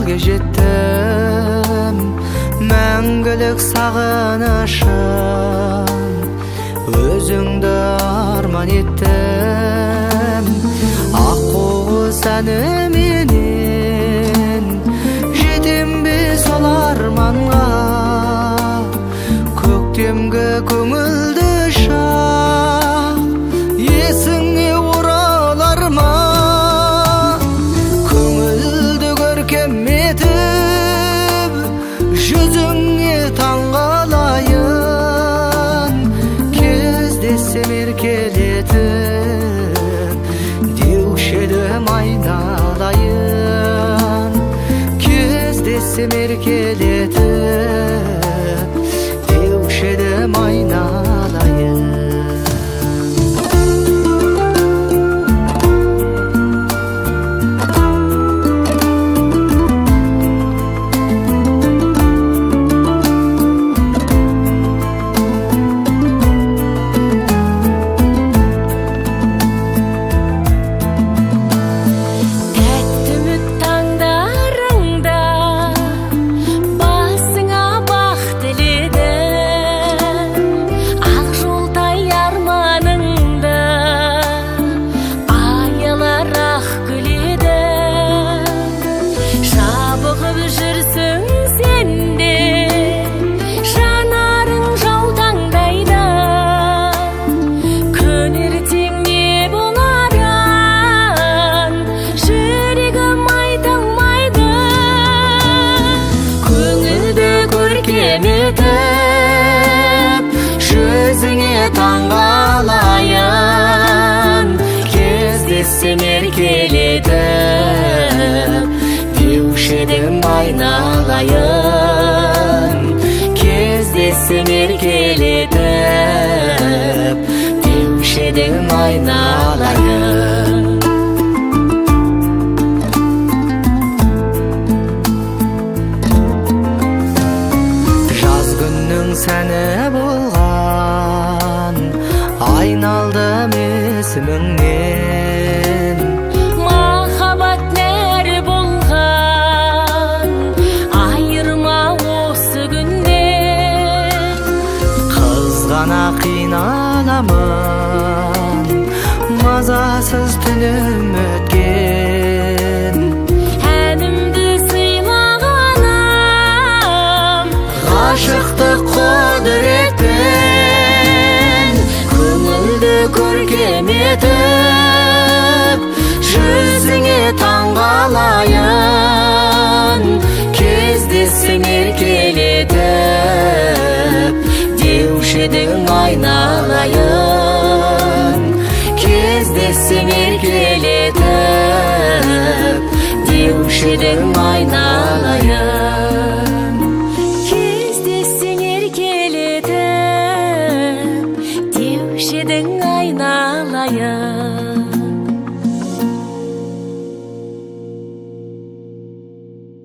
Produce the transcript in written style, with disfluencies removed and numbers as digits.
elge jettim, мәңгілік сағынышым, өзіңді арман еттім. Аққуыз әніменен жетем бе сол арманға, көктемгі көңілді шақ есіңе оралар ма? Көңілді көркем етіп жүзіңе таңғалайын, кездессем еркелетіп деуші едім айналайын, кездессем еркелетіп деуші едім айналайын. Жүзіңе таңғалайын, кездессем еркелетіп деуші едім айналайын, кездессем еркелетіп деуші едім айналайын. Жаз күннің сәні болған, айналдым есіміңнен. Махаббат нәр болған, айырма осы күннен. Қызғана қиналамын, мазасыз түнім өткен. Әнімді сыйлағаным, ғашықтық құдіретпен, көңілді көркем етіп жүзіңе таңғалайын, кездессем еркелетіп деуші едім айналайын, кездессем еркелетіп деуші едім айналайын.